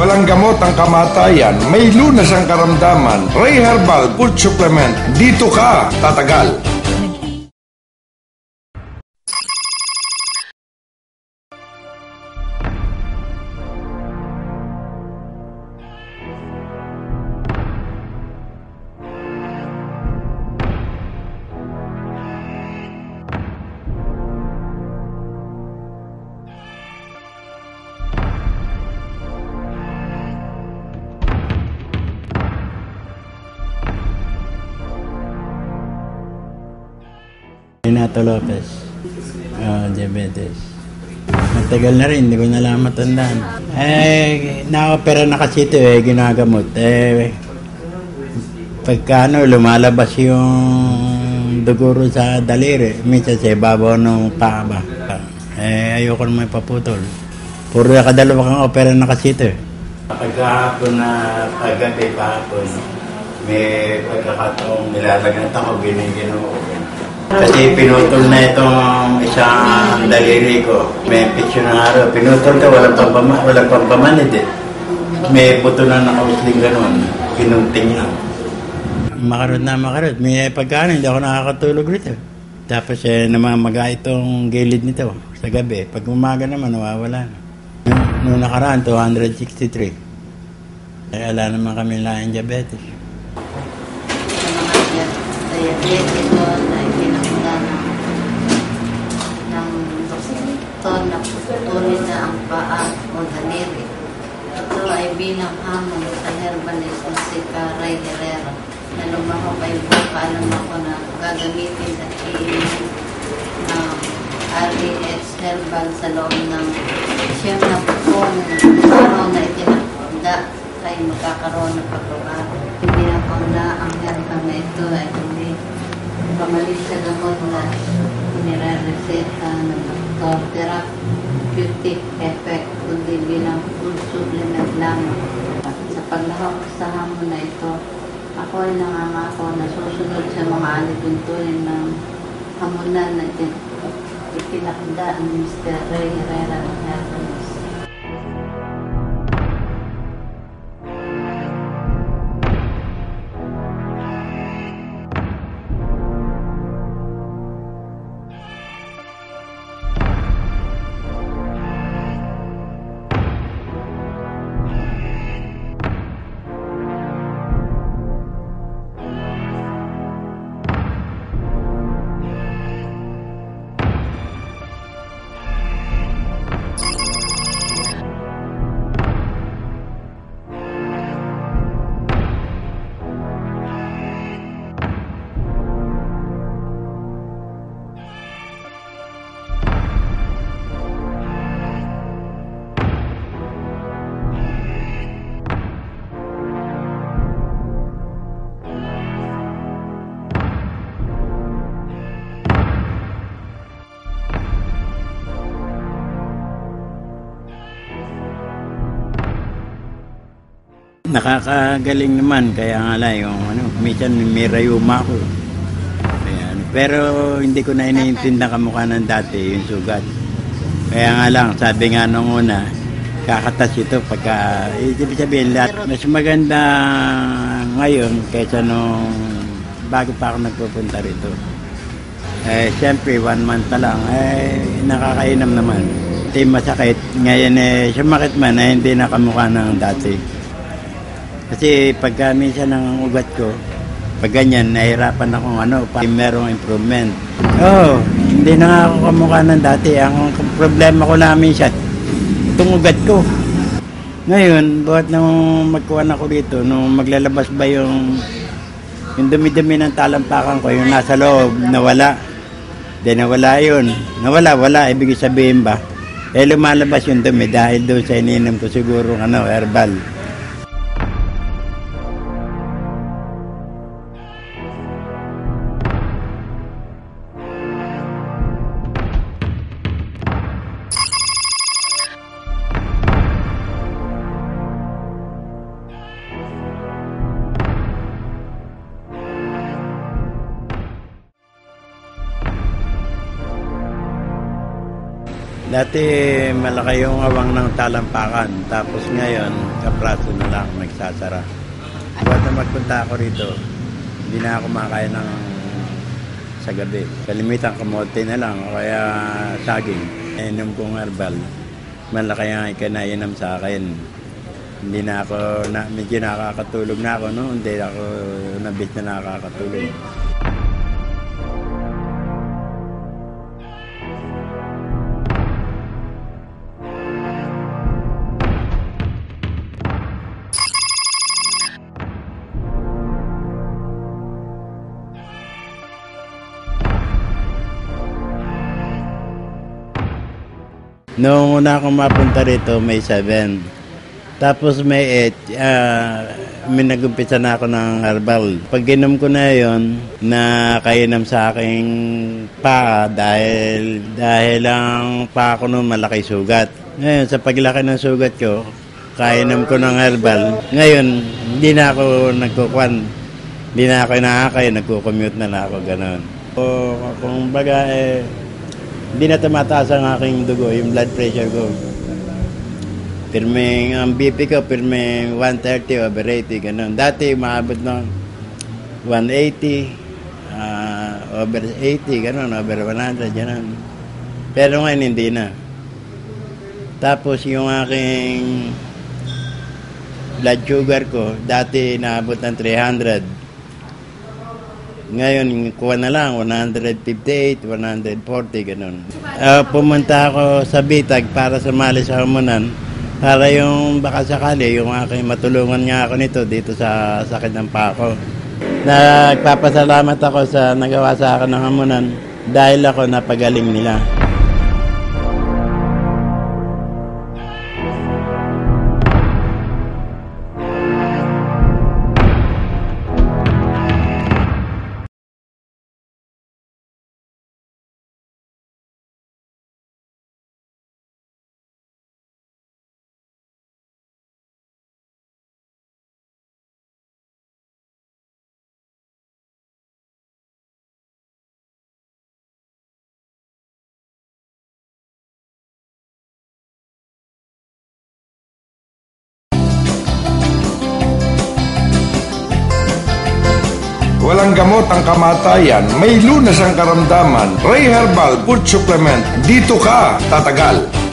Walang gamot ang kamatayan, may lunas ang karamdaman. Ray Herbal Food Supplement. Dito ka tatagal. Renato Lopez, diabetes. Matagal na rin, hindi ko na lang matandaan. Na-opera na kasi ito ginagamot. Pagka lumalabas yung duguro sa daliri, minsan sa ibabaw ng paa ba. Ayoko naman paputol. Puro kadalawa kang opera na kasi ito. Pagkahapon na paggabi kahapon, may pagkakataong nilalagyan ako, giniginawa ko. Kasi pinutol na itong isang daliri ko. May picture ng araw. Pinutol ka, walang pampamanid eh. May buto na nakausling ganun. Pinunting niya. Makarot na makarot. May pagkano, hindi ako nakakatulog rito. Tapos namamaga itong gilid nito sa gabi. Pag umaga naman, nawawala na. Noong nakaraan, 263. Wala naman kami laing diabetes. Diabetes ko na kinakula ng doktor na putulin na ang paa o daliri. Ito ay bilang hamon sa herbalist na si Ray Herrera na lumaho kayo po paalam ako na gagamitin at iinom ng REX Herbal sa loob ng siyam na pong araw na itinakda ay magkakaroon ng pagbabago. Hindi na po na ang herbal na ito ay hindi pamalit sa gamot na nire-reseta ng doktor, therapeutic effect, kundi bilang food supplement lamang. Sa paglahok sa hamon na ito, ako ay nangangako na susunod sa mga alituntunin ng hamunan na ipinakda ang Mr. Ray Herrera ng Herbalist. Nakakagaling naman, kaya nga lang yung minsan may rayuma ako. Pero hindi ko na iniintindihan kamukha ng dati, yung sugat. Kaya nga lang, sabi nga nung una, kakatas ito pagka, ibig sabihin lahat, mas maganda ngayon kaysa nung bago pa ako nagpupunta rito. Siyempre, 1 month pa lang, nakakainam naman. Hindi masakit, ngayon sumakit man, hindi na kamukha ng dati. Kasi pagka minsan ng ugat ko, pag ganyan, nahirapan akong merong improvement. Hindi na nga ako kamukha ng dati. Ang problema ko lang minsan, itong ugat ko. Ngayon, buhat nung magkuhan ako dito, nung maglalabas ba yung dumi-dumi ng talampakan ko, yung nasa loob, nawala. Nawala yun. Wala. Ibig sabihin ba? Lumalabas yung dumi dahil doon sa ininom ko siguro, herbal. Dati malaki yung awang ng talampakan. Tapos ngayon, kapraso na lang nagsasara. Ba't na magpunta ako rito, hindi na ako makain ng sa gabi. Kalimitan kamote na lang o kaya saging. Inom kong herbal. Malaki ang ikinainom sa akin. Hindi na ako, medyo nakakatulog na ako, no? Hindi ako nabit na nakakatulog. Noong una akong mapunta rito, May 7. Tapos May 8, may nagumpisa na ako ng herbal. Pag inom ko na yon, nakainom sa aking paa dahil ang paa ko noon malaki sugat. Ngayon, sa paglaki ng sugat ko, kainom ko ng herbal. Ngayon, hindi na ako nagkukuhan. Hindi na ako nakakaya, nagkukommute na ako, gano'n. Kung baga, hindi na tumataas ang aking dugo, yung blood pressure ko. Pirming, ang BP ko, pirming 130 over 80, gano'n. Dati, maabot ng 180, over 80, gano'n, over 100, gano'n. Pero ngayon, hindi na. Tapos, yung aking blood sugar ko, dati naabot ng 300. Ngayon, kuha na lang, 158, 140, ganun. Pumunta ako sa Bitag para sumali sa hamunan. Para yung baka sakali, yung aking matulungan niya ako nito dito sa sakit ng paa ko. Nagpapasalamat ako sa nagawa sa akin ng hamunan dahil ako napagaling nila. Walang gamot ang kamatayan, may lunas ang karamdaman. Ray Herbal Food Supplement, dito ka tatagal.